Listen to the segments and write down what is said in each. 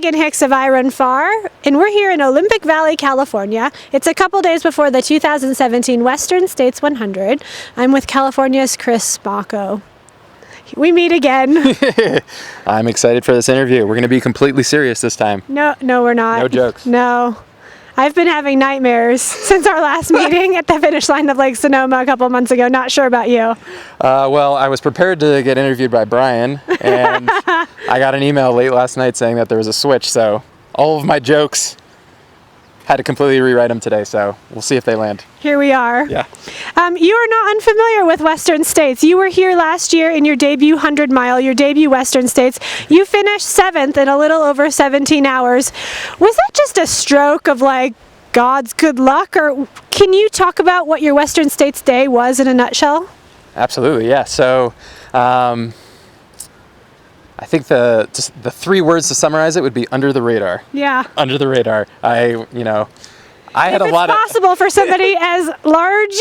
Megan Hicks of I Run Far, and we're here in Olympic Valley, California. It's a couple days before the 2017 Western States 100. I'm with California's Chris Mocko. We meet again. I'm excited for this interview. We're going to be completely serious this time. No, we're not. No jokes. No. I've been having nightmares since our last meeting at the finish line of Lake Sonoma a couple months ago. Not sure about you. Well, I was prepared to get interviewed by Brian, and I got an email late last night saying that there was a switch, so all of my jokes had to completely rewrite them today, so we'll see if they land. Here we are. Yeah. You are not unfamiliar with Western States. You were here last year in your debut 100 mile, your debut Western States. You finished 7th in a little over 17 hours. Was that just a stroke of like God's good luck, or can you talk about what your Western States day was in a nutshell? Absolutely, yeah. So I think the three words to summarize it would be under the radar. Yeah. Under the radar. I had a lot of... It's possible for somebody as large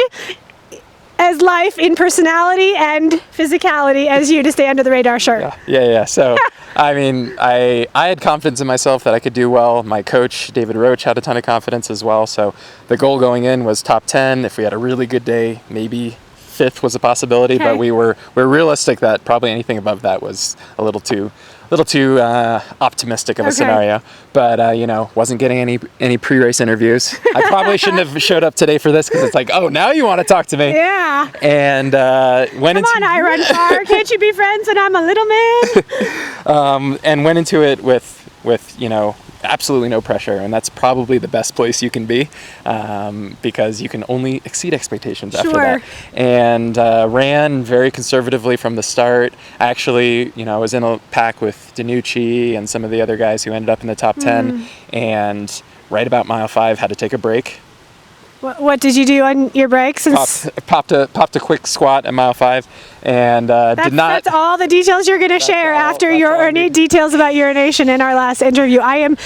as life in personality and physicality as you to stay under the radar, sure. Yeah. So, I mean, I had confidence in myself that I could do well. My coach, David Roach, had a ton of confidence as well. So the goal going in was top 10. If we had a really good day, maybe 5th was a possibility, okay. But we're realistic that probably anything above that was a little too optimistic of a scenario. But wasn't getting any pre-race interviews. I probably shouldn't have showed up today for this because it's like, oh, now you want to talk to me. Yeah. And Come on, I Run Far. Can't you be friends when I'm a little man? And went into it with absolutely no pressure, and that's probably the best place you can be, because you can only exceed expectations after that. And ran very conservatively from the start. Actually, I was in a pack with DiNucci and some of the other guys who ended up in the top 10, and right about mile 5 had to take a break. What did you do on your breaks? Popped a quick squat at mile 5, and did not. That's all the details you're going to share after your details about urination in our last interview. I am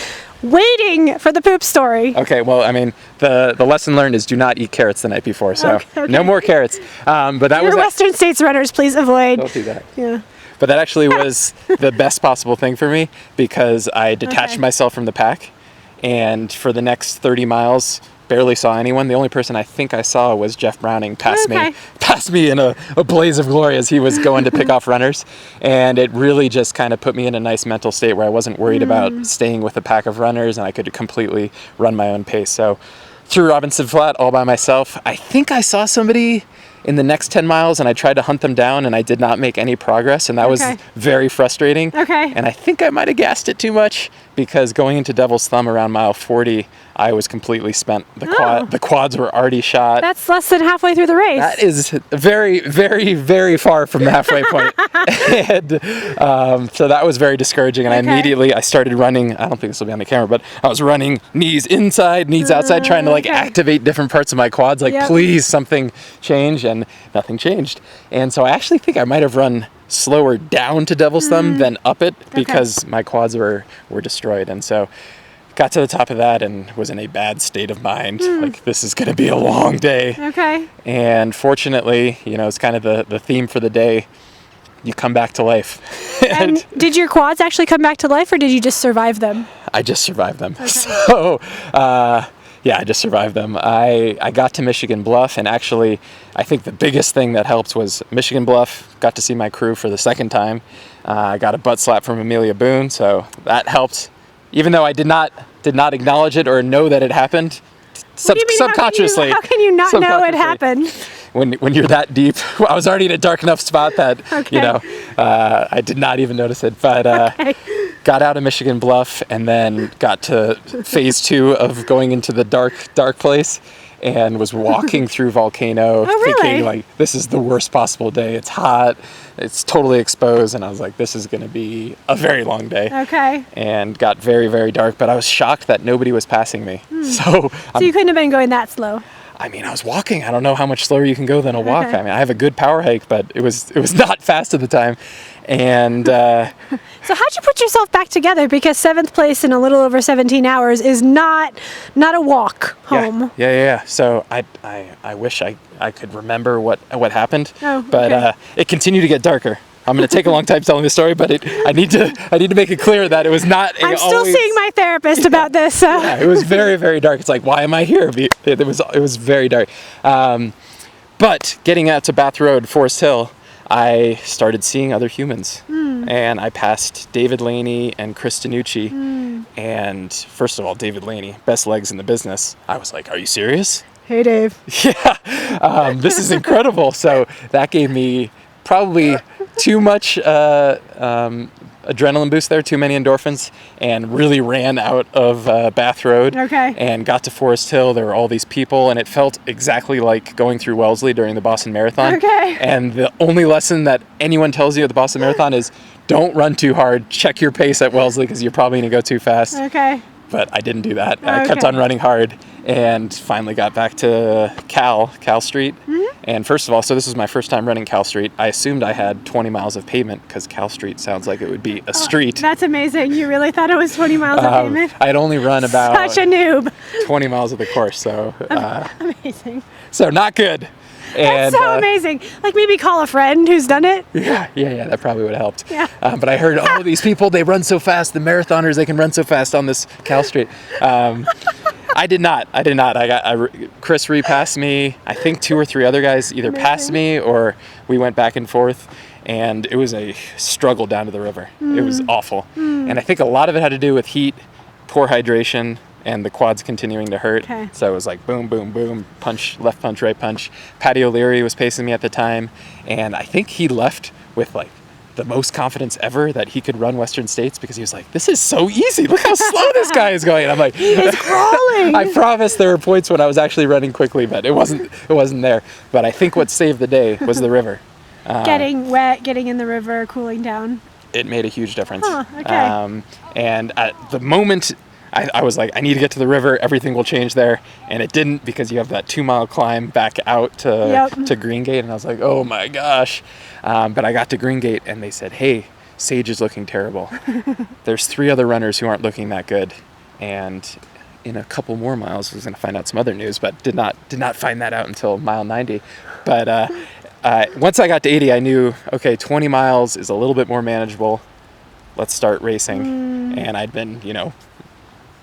waiting for the poop story. Okay, well, I mean, the lesson learned is do not eat carrots the night before, so okay. No more carrots. But that was Western States runners, please avoid. Don't do that. Yeah. But that actually was the best possible thing for me because I detached myself from the pack, and for the next 30 miles. Barely saw anyone. The only person I think I saw was Jeff Browning pass me in a blaze of glory as he was going to pick off runners. And it really just kind of put me in a nice mental state where I wasn't worried about staying with a pack of runners, and I could completely run my own pace. So through Robinson Flat all by myself, I think I saw somebody in the next 10 miles and I tried to hunt them down and I did not make any progress, and that was very frustrating. And I think I might have gassed it too much because going into Devil's Thumb around mile 40, I was completely spent. The quads were already shot. That's less than halfway through the race. That is very, very, very far from the halfway point. And so that was very discouraging. And I started running. I don't think this will be on the camera, but I was running knees inside, knees outside, trying to activate different parts of my quads. Please, something change, and nothing changed. And so I actually think I might have run slower down to Devil's Thumb than up it because my quads were destroyed. And so got to the top of that and was in a bad state of mind. Like, this is going to be a long day. And fortunately, it's kind of the theme for the day. You come back to life. And did your quads actually come back to life, or did you just survive them? I just survived them. So, yeah, I just survived them. I got to Michigan Bluff, and actually, I think the biggest thing that helped was Michigan Bluff. Got to see my crew for the second time. I got a butt slap from Amelia Boone, so that helped. Even though I did not acknowledge it or know that it happened, subconsciously. How can you not know it happened? When you're that deep, I was already in a dark enough spot that I did not even notice it. But got out of Michigan Bluff and then got to phase 2 of going into the dark place. And was walking through Volcano thinking, like, this is the worst possible day. It's hot. It's totally exposed. And I was like, this is going to be a very long day. And got very, very dark. But I was shocked that nobody was passing me. So you couldn't have been going that slow. I mean, I was walking. I don't know how much slower you can go than a walk. I mean, I have a good power hike, but it was not fast at the time. And so how'd you put yourself back together? Because 7th place in a little over 17 hours is not a walk home. Yeah. So I wish I could remember what happened, but it continued to get darker. I'm going to take a long time telling the story, but I need to make it clear that it was not. I'm still seeing my therapist about this. So. Yeah, it was very, very dark. It's like, why am I here? It was very dark. But getting out to Bath Road, Forest Hill, I started seeing other humans. And I passed David Laney and Chris Danucci. And first of all, David Laney, best legs in the business. I was like, are you serious? Hey, Dave. Yeah, this is incredible. So that gave me probably too much adrenaline boost there, too many endorphins, and really ran out of Bath Road. Okay. And got to Forest Hill. There were all these people, and it felt exactly like going through Wellesley during the Boston Marathon. Okay. And the only lesson that anyone tells you at the Boston Marathon is don't run too hard. Check your pace at Wellesley because you're probably going to go too fast. Okay. But I didn't do that. I kept on running hard and finally got back to Cal Street. And first of all, so this was my first time running Cal Street. I assumed I had 20 miles of pavement because Cal Street sounds like it would be a street. That's amazing. You really thought it was 20 miles of pavement? I'd only run about Such a noob. 20 miles of the course, so Amazing. so not good. That's And, so amazing. Like maybe call a friend who's done it. Yeah, that probably would have helped. Yeah. But I heard, these people, they run so fast. The marathoners, they can run so fast on this Cal Street. I did not. Chris repassed me. I think 2 or 3 other guys either passed me or we went back and forth. And it was a struggle down to the river. It was awful. And I think a lot of it had to do with heat, poor hydration, and the quads continuing to hurt. Okay. So it was like boom, boom, boom, punch, left punch, right punch. Patty O'Leary was pacing me at the time, and I think he left with like the most confidence ever that he could run Western States because he was like, this is so easy. Look how slow this guy is going. I'm like, he's crawling. I promise there were points when I was actually running quickly, but it wasn't there. But I think what saved the day was the river. Getting wet, getting in the river, cooling down. It made a huge difference. Okay. And at the moment, I was like, I need to get to the river. Everything will change there. And it didn't because you have that 2-mile climb back out to Greengate. And I was like, oh my gosh. But I got to Greengate and they said, hey, Sage is looking terrible. There's 3 other runners who aren't looking that good. And in a couple more miles, I was going to find out some other news, but did not find that out until mile 90. But once I got to 80, I knew, okay, 20 miles is a little bit more manageable. Let's start racing. And I'd been,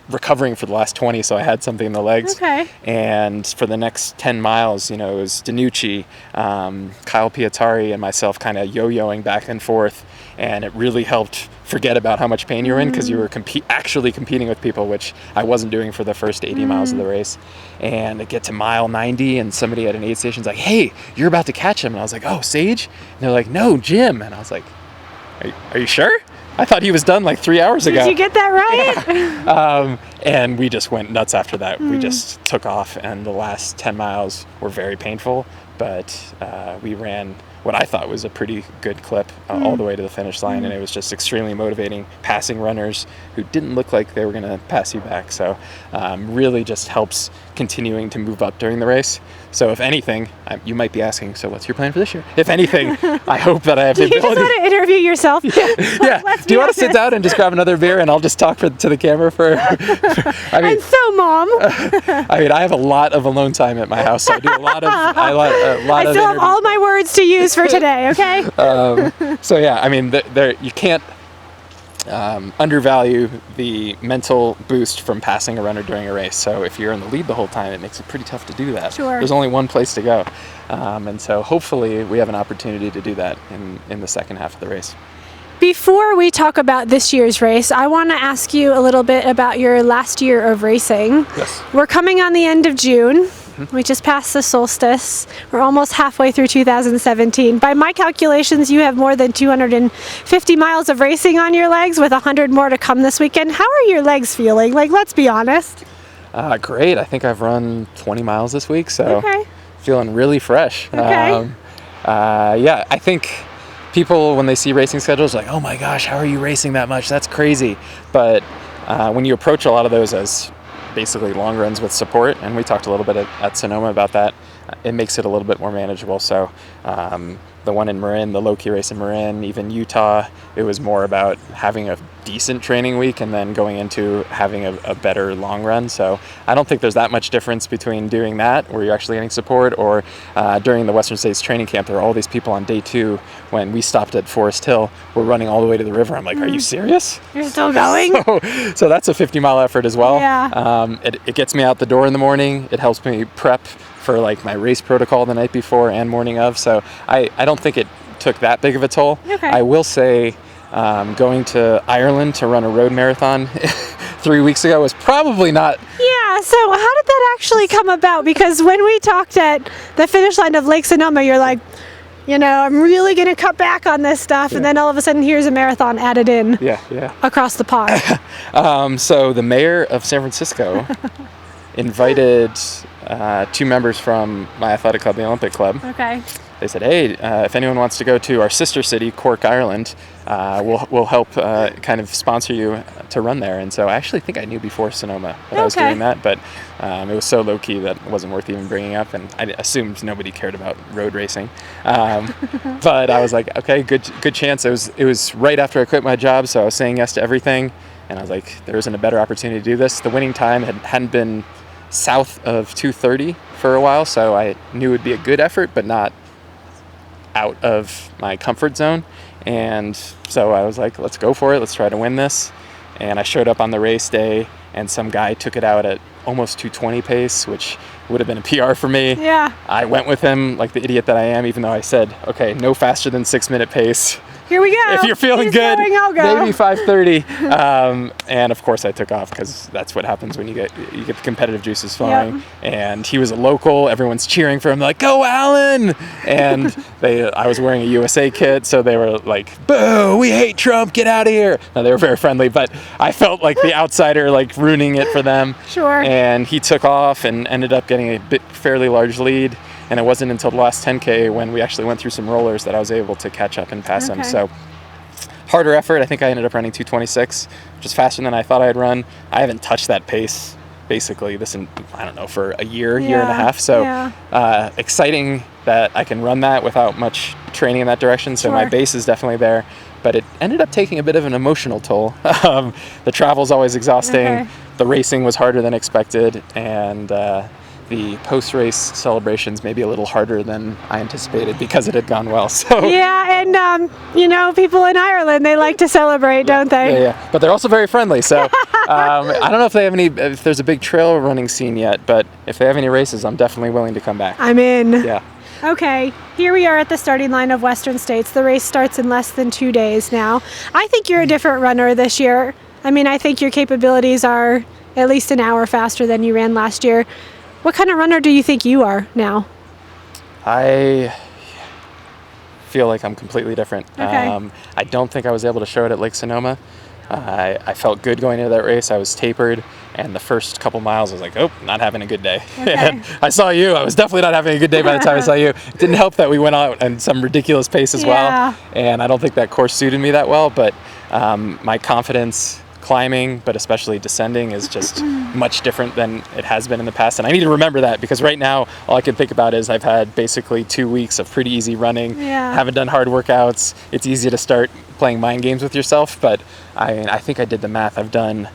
recovering for the last 20, so I had something in the legs. Okay. And for the next 10 miles, it was Danucci, Kyle Piatari, and myself kind of yo-yoing back and forth. And it really helped forget about how much pain you were in because you were actually competing with people, which I wasn't doing for the first 80 miles of the race. And I get to mile 90 and somebody at an aid station's like, hey, you're about to catch him. And I was like, oh, Sage? And they're like, no, Jim. And I was like, are you sure? I thought he was done like 3 hours ago. Did you get that right? Yeah. And we just went nuts after that. We just took off, and the last 10 miles were very painful, but we ran what I thought was a pretty good clip all the way to the finish line, and it was just extremely motivating, passing runners who didn't look like they were going to pass you back. So really just helps continuing to move up during the race. So if anything, you might be asking, so what's your plan for this year? If anything, I hope that I have the ability. You just want to interview yourself? Yeah. Do you want to sit down and just grab another beer and I'll just talk to the camera for and so, Mom. I have a lot of alone time at my house, so I do a lot of I still have all my words to use for today, okay? So yeah, you can't undervalue the mental boost from passing a runner during a race. So if you're in the lead the whole time, it makes it pretty tough to do that. Sure. There's only one place to go. And so hopefully we have an opportunity to do that in the second half of the race. Before we talk about this year's race, I want to ask you a little bit about your last year of racing. Yes. We're coming on the end of June. We just passed the solstice. We're almost halfway through 2017. By my calculations, you have more than 250 miles of racing on your legs with 100 more to come this weekend. How are your legs feeling? Let's be honest. Great. I think I've run 20 miles this week, so feeling really fresh. Okay. I think people, when they see racing schedules, are like, oh my gosh, how are you racing that much? That's crazy. But when you approach a lot of those as basically long runs with support, and we talked a little bit at Sonoma about that, it makes it a little bit more manageable. So the one in Marin, the low-key race in Marin, even Utah, it was more about having a decent training week and then going into having a better long run. So I don't think there's that much difference between doing that where you're actually getting support or during the Western States training camp, there are all these people on day 2 when we stopped at Forest Hill, we're running all the way to the river. I'm like, are you serious? You're still going? So that's a 50-mile effort as well. Yeah. It gets me out the door in the morning. It helps me prep for like my race protocol the night before and morning of. So I don't think it took that big of a toll. Okay. I will say going to Ireland to run a road marathon 3 weeks ago was probably not. Yeah, so how did that actually come about? Because when we talked at the finish line of Lake Sonoma, you're like, I'm really going to cut back on this stuff. And then all of a sudden, here's a marathon added in across the pond. So the mayor of San Francisco invited 2 members from my athletic club, the Olympic Club. Okay. They said, hey, if anyone wants to go to our sister city, Cork, Ireland, we'll help kind of sponsor you to run there. And so I actually think I knew before Sonoma that I was doing that, but it was so low-key that it wasn't worth even bringing up, and I assumed nobody cared about road racing. But I was like, okay, good chance. It was right after I quit my job, so I was saying yes to everything, and I was like, there isn't a better opportunity to do this. The winning time hadn't been south of 2:30 for a while, so I knew it would be a good effort, but not out of my comfort zone. And so I was like, let's go for it. Let's try to win this. And I showed up on the race day and some guy took it out at almost 2:20 pace, which would have been a PR for me. Yeah. I went with him like the idiot that I am, even though I said, okay, no faster than 6-minute pace. Here we go. If you're feeling He's good, going, I'll go. maybe 5:30. And of course I took off because that's what happens when you get the competitive juices flowing. Yep. And he was a local. Everyone's cheering for him, like, go Alan! And I was wearing a USA kit, so they were like, boo, we hate Trump, get out of here. No, they were very friendly, but I felt like the outsider, like ruining it for them. Sure. And he took off and ended up getting a fairly large lead. And it wasn't until the last 10K when we actually went through some rollers that I was able to catch up and pass him. So harder effort. I think I ended up running 2:26, which is faster than I thought I'd run. I haven't touched that pace basically for a year and a half. So exciting that I can run that without much training in that direction. So my base is definitely there. But it ended up taking a bit of an emotional toll. The travel's always exhausting. Okay. The racing was harder than expected. And the post-race celebrations may be a little harder than I anticipated because it had gone well. So yeah, and people in Ireland, they like to celebrate, don't they? Yeah. But they're also very friendly. So I don't know if there's a big trail running scene yet, but if they have any races, I'm definitely willing to come back. I'm in. Yeah. Okay, here we are at the starting line of Western States. The race starts in less than 2 days now. I think you're a different runner this year. I mean, I think your capabilities are at least an hour faster than you ran last year. What kind of runner do you think you are now? I feel like I'm completely different. Okay. I don't think I was able to show it at Lake Sonoma. I felt good going into that race. I was tapered, and the first couple miles I was like, oh, not having a good day. Okay. And I saw you. I was definitely not having a good day by the time I saw you. It didn't help that we went out at some ridiculous pace as well, and I don't think that course suited me that well, but my confidence climbing, but especially descending, is just much different than it has been in the past. And I need to remember that, because right now all I can think about is I've had basically 2 weeks of pretty easy running, haven't done hard workouts. It's easy to start playing mind games with yourself, but I think I did the math. I've done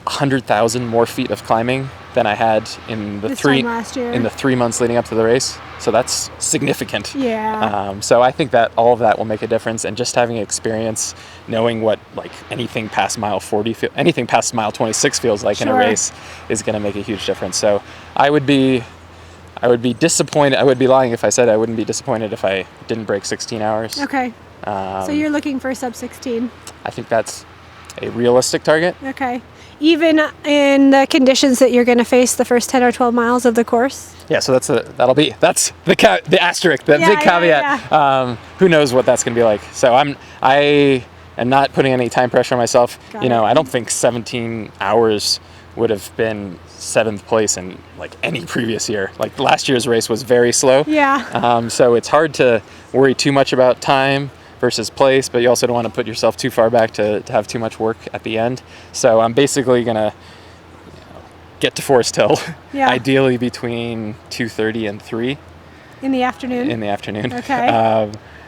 100,000 more feet of climbing than I had in the 3 months leading up to the race. So that's significant. Yeah. So I think that all of that will make a difference, and just having experience, knowing what like anything past mile 40, anything past mile 26 feels like in a race is going to make a huge difference. So I would be disappointed. I would be lying if I said I wouldn't be disappointed if I didn't break 16 hours. Okay. So you're looking for sub 16. I think that's a realistic target. Okay. Even in the conditions that you're going to face the first 10 or 12 miles of the course? Yeah, so that's the asterisk, the big caveat. Who knows what that's going to be like. So I am not putting any time pressure on myself. I don't think 17 hours would have been 7th place in like any previous year. Like last year's race was very slow. Yeah. So it's hard to worry too much about time versus place, but you also don't want to put yourself too far back to have too much work at the end. So I'm basically going to get to Forest Hill, ideally between 2:30 and 3. In the afternoon? In the afternoon. Okay.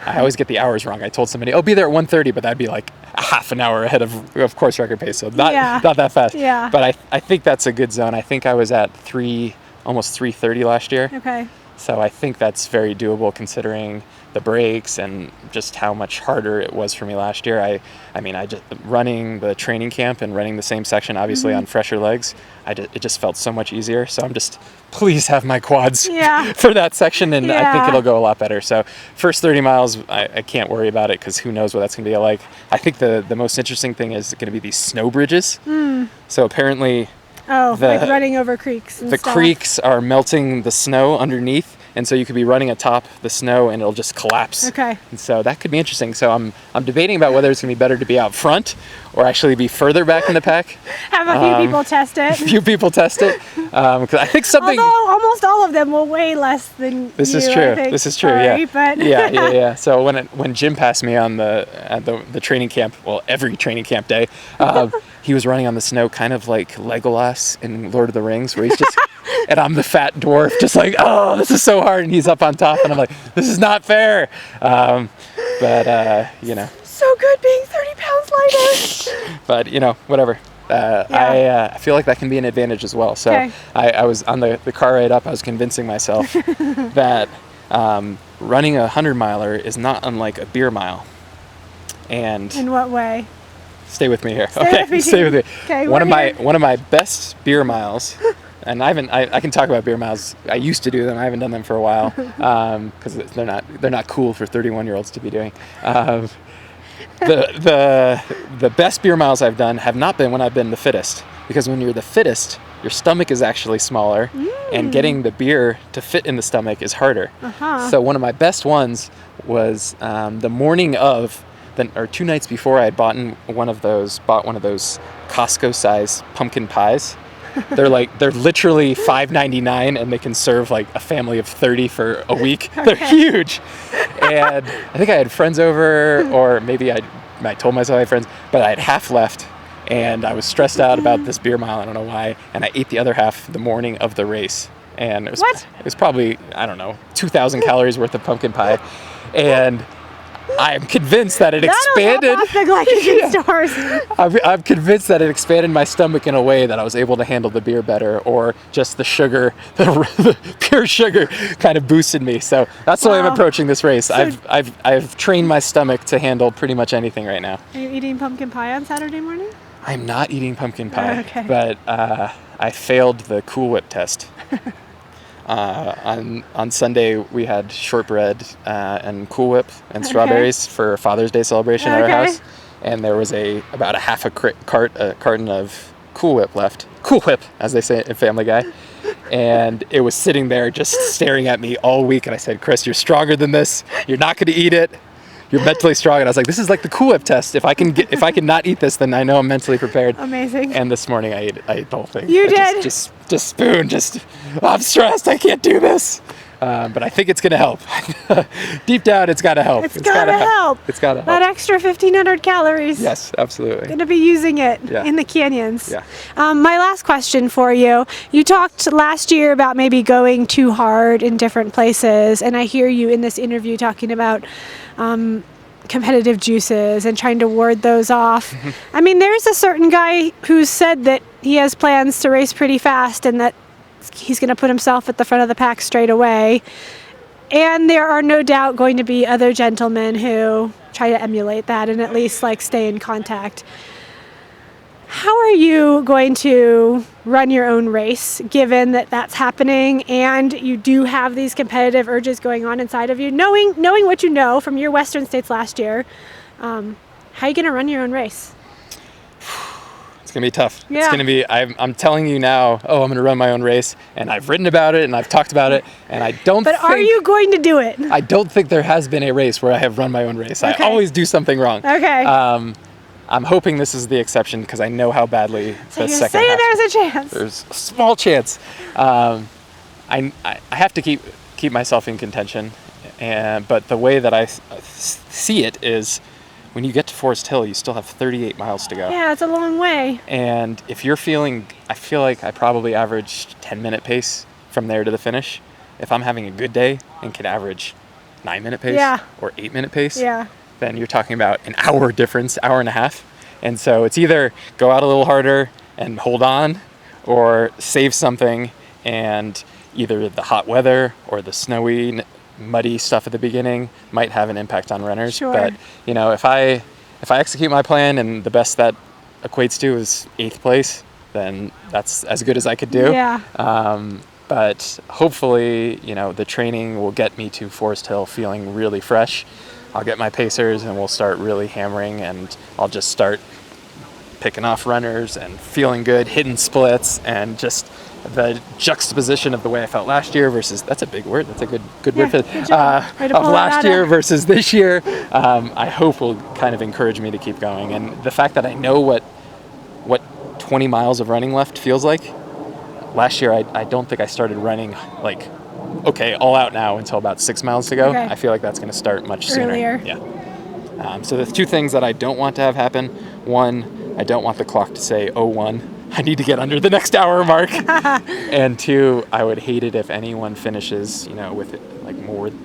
I always get the hours wrong. I told somebody, "Oh, be there at 1:30," but that'd be like a half an hour ahead of course record pace, so not that fast. Yeah. But I think that's a good zone. I think I was at almost 3:30 last year. Okay. So I think that's very doable considering the breaks and just how much harder it was for me last year. I mean, I just running the training camp and running the same section, obviously on fresher legs, it just felt so much easier. So I'm just, please have my quads for that section, and I think it'll go a lot better. So first 30 miles, I can't worry about it because who knows what that's going to be like. I think the most interesting thing is going to be these snow bridges. So apparently... like running over creeks and the stuff. creeks are melting the snow underneath, and so you could be running atop the snow and it'll just collapse. Okay. And so that could be interesting. So I'm debating about whether it's going to be better to be out front or actually be further back in the pack. Have a few people test it. A few people test it. Because I think something... Although almost all of them will weigh less than This you, is true. I think. This is true. Sorry, but Yeah. So when Jim passed me on the training camp, well, every training camp day, he was running on the snow, kind of like Legolas in Lord of the Rings, where he's just, and I'm the fat dwarf, just like, oh, this is so hard, and he's up on top, and I'm like, this is not fair. But you know. So good being 30 pounds lighter. But you know, whatever. I feel like that can be an advantage as well. So I was on the car ride up, I was convincing myself that running a 100-miler is not unlike a beer mile. And in what way? Stay with me here. Stay with me. Okay, one of my best beer miles, and I can talk about beer miles. I used to do them. I haven't done them for a while because they're not cool for 31-year-olds to be doing. The best beer miles I've done have not been when I've been the fittest, because when you're the fittest, your stomach is actually smaller, and getting the beer to fit in the stomach is harder. So one of my best ones was the morning of. Or 2 nights before, I had bought one of those Costco-size pumpkin pies. They're literally $5.99, and they can serve like a family of 30 for a week. They're huge. And I think I had friends over, or maybe I told myself I had friends, but I had half left, and I was stressed out about this beer mile. I don't know why. And I ate the other half the morning of the race, and it was probably, I don't know, 2,000 calories worth of pumpkin pie, and I'm convinced that it expanded. I'm convinced that it expanded my stomach in a way that I was able to handle the beer better, or just the sugar, the pure sugar, kind of boosted me. So that's the way I'm approaching this race. So I've trained my stomach to handle pretty much anything right now. Are you eating pumpkin pie on Saturday morning? I'm not eating pumpkin pie, but I failed the Cool Whip test. On Sunday we had shortbread and Cool Whip and strawberries for Father's Day celebration at our house, and there was about a half a carton of Cool Whip left. Cool Whip, as they say in Family Guy, and it was sitting there just staring at me all week. And I said, "Chris, you're stronger than this. You're not going to eat it. You're mentally strong." And I was like, "This is like the Cool Whip test. If I can not eat this, then I know I'm mentally prepared." Amazing. And this morning I ate the whole thing. You did? Just spoon. I'm stressed. I can't do this. But I think it's going to help. Deep down, it's got to help. It's got to help. It's got to help. That extra 1,500 calories. Yes, absolutely. Going to be using it in the canyons. Yeah. My last question for you. You talked last year about maybe going too hard in different places, and I hear you in this interview talking about competitive juices and trying to ward those off. I mean, there's a certain guy who's said that he has plans to race pretty fast and that he's going to put himself at the front of the pack straight away. And there are no doubt going to be other gentlemen who try to emulate that and at least stay in contact. How are you going to run your own race, given that that's happening and you do have these competitive urges going on inside of you, knowing what you know from your Western States last year? How are you going to run your own race? It's going to be tough. Yeah. It's going to be, I'm telling you now, I'm going to run my own race, and I've written about it, and I've talked about it, and But are you going to do it? I don't think there has been a race where I have run my own race. Okay. I always do something wrong. Okay. I'm hoping this is the exception because I know how badly the second half. There's a chance. There's a small chance. I have to keep myself in contention, but the way that I see it is, when you get to Forest Hill, you still have 38 miles to go. Yeah, it's a long way. And if you're I feel like I probably averaged 10-minute pace from there to the finish. If I'm having a good day and can average 9-minute pace Yeah. or 8-minute pace, Yeah. then you're talking about an hour difference, hour and a half. And so it's either go out a little harder and hold on, or save something, and either the hot weather or the snowy, muddy stuff at the beginning might have an impact on runners. Sure. But if I execute my plan and the best that equates to is 8th place, then that's as good as I could do. Yeah. But hopefully, the training will get me to Forest Hill feeling really fresh. I'll get my pacers and we'll start really hammering, and I'll just start picking off runners and feeling good, hitting splits, and just the juxtaposition of the way I felt last year versus, that's a big word, that's a good word for good job. Way to of pull that last out year of- versus this year, I hope will kind of encourage me to keep going. And the fact that I know what 20 miles of running left feels like. Last year, I don't think I started running like, okay, all out now until about 6 miles to go. Okay. I feel like that's going to start much sooner. Earlier. Yeah. So the 2 things that I don't want to have happen: 1, I don't want the clock to say 01. I need to get under the next hour mark. And 2, I would hate it if anyone finishes, with like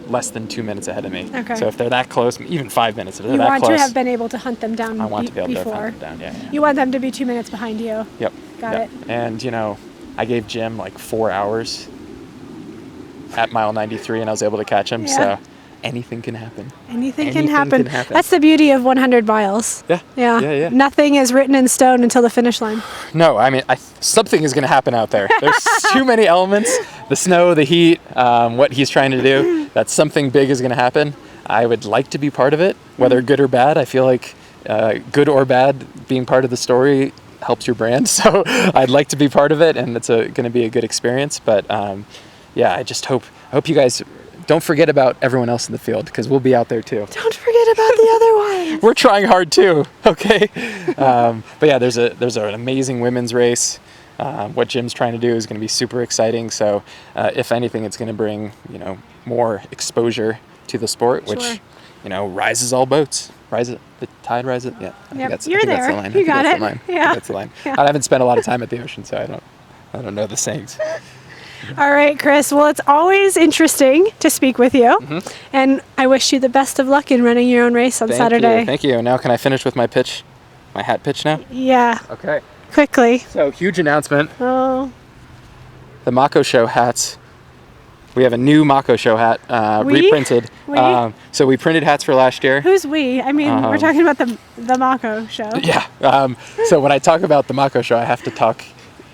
less than 2 minutes ahead of me. Okay. So if they're that close, even 5 minutes, if they're You that want close, to have been able to hunt them down I want to be able before. to hunt them down. Yeah. You want them to be 2 minutes behind you. Yep. Got Yep. it. And I gave Jim like 4 hours at mile 93, and I was able to catch him. Yeah. So anything can happen. Anything Anything can happen. can happen. That's the beauty of 100 miles. Yeah. Yeah. Yeah. Nothing is written in stone until the finish line. No, I mean, something is going to happen out there. There's too many elements: the snow, the heat, what he's trying to do. That something big is going to happen. I would like to be part of it, whether good or bad. I feel like good or bad, being part of the story helps your brand. So I'd like to be part of it, and it's going to be a good experience. But I just hope you guys don't forget about everyone else in the field, because we'll be out there too. Don't forget about the other ones. We're trying hard too. Okay. But yeah, there's an amazing women's race. What Jim's trying to do is going to be super exciting. So if anything, it's going to bring more exposure to the sport, which Sure. rises all boats. The tide rises. Yeah. I think Yep, that's, you're I think there. That's the line. You I think got that's it. The line. Yeah. That's the line. Yeah. I haven't spent a lot of time at the ocean, so I don't know the sayings. All right, Chris. Well, it's always interesting to speak with you. Mm-hmm. And I wish you the best of luck in running your own race on Saturday. Thank you. Now can I finish with my pitch? My hat pitch now? Yeah, Okay. quickly. So huge announcement. Oh, The Mocko Show hats. We have a new Mocko Show hat, We? reprinted. We? So we printed hats for last year. who's we? I mean, we're talking about the Mocko show. Yeah. So when I talk about the Mocko Show, I have to talk.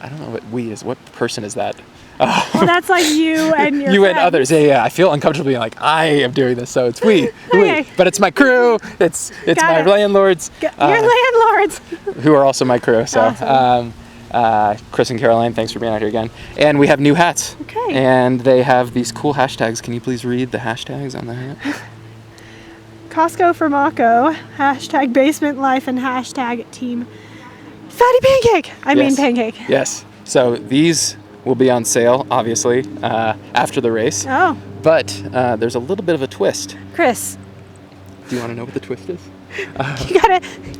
I don't know what we is. What person is that? Well, that's like you and your You and friends. others. Yeah. I feel uncomfortable being like I am doing this, so it's we. Okay. We. But it's my crew. It's Got my it. landlords, Your landlords. who are also my crew. So. Awesome. Chris and Caroline, thanks for being out here again. And we have new hats. Okay. And they have these cool hashtags. Can you please read the hashtags on the hat? Costco for Mocko, hashtag basement life, and hashtag team fatty pancake. I mean Yes. pancake. Yes. So these will be on sale, obviously, after the race. Oh, But there's a little bit of a twist. Chris, Do you want to know what the twist is?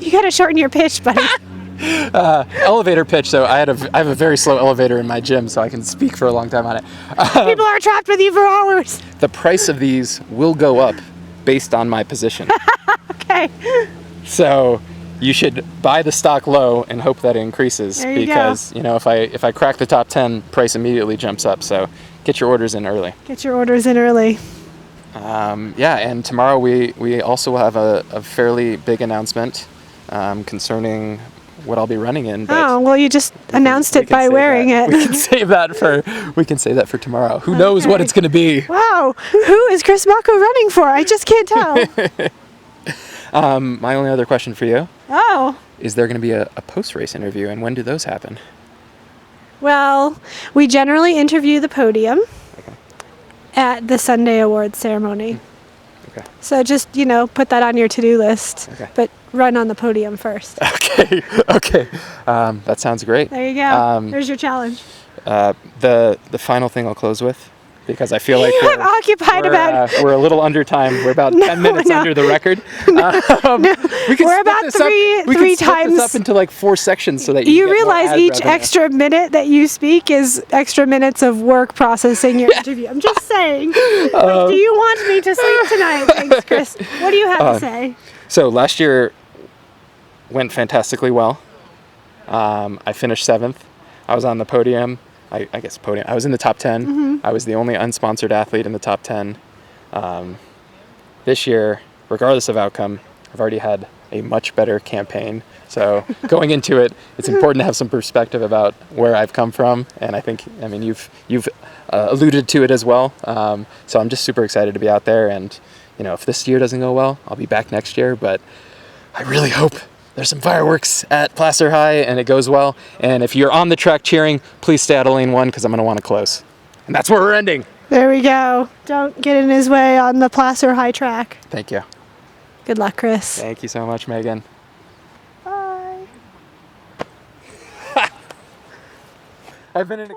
you gotta shorten your pitch, buddy. Elevator pitch. So I have a very slow elevator in my gym, so I can speak for a long time on it. People are trapped with you for hours. The price of these will go up based on my position. Okay. So you should buy the stock low and hope that it increases, There you because if I crack the top 10, price immediately jumps up. So get your orders in early. Get your orders in early. And tomorrow we also will have a fairly big announcement concerning what I'll be running in. But Oh, well, you just announced we it can by save wearing that. it. We can save that for tomorrow. Who knows what Okay. it's going to be? Wow, who is Chris Mocko running for? I just can't tell. My only other question for you Oh, is: there going to be a post-race interview, and when do those happen? well, we generally interview the podium at the Sunday Awards ceremony. Okay. So just, put that on your to-do list, Okay. but run on the podium first. Okay. That sounds great. There you go. There's your challenge. The final thing I'll close with because I feel like You have occupied we're a little under time. We're about 10 minutes under the record. We could We're split about this three up. We three could split times. this up into like 4 sections so that You get more realize ad each revenue. extra minute that you speak is extra minutes of work processing your interview. I'm just saying. Like, do you want me to sleep tonight? Thanks, Chris. What do you have to say? So last year went fantastically well. I finished 7th. I was on the podium. I guess podium. I was in the top 10. Mm-hmm. I was the only unsponsored athlete in the top 10. This year, regardless of outcome, I've already had a much better campaign. So going into it, it's important to have some perspective about where I've come from, and I mean, you've alluded to it as well. So I'm just super excited to be out there, and if this year doesn't go well, I'll be back next year. But I really hope there's some fireworks at Placer High and it goes well. And if you're on the track cheering, please stay out of lane 1 because I'm going to want to close. And that's where we're ending. There we go. Don't get in his way on the Placer High track. Thank you. Good luck, Chris. Thank you so much, Megan. Bye. I've been in a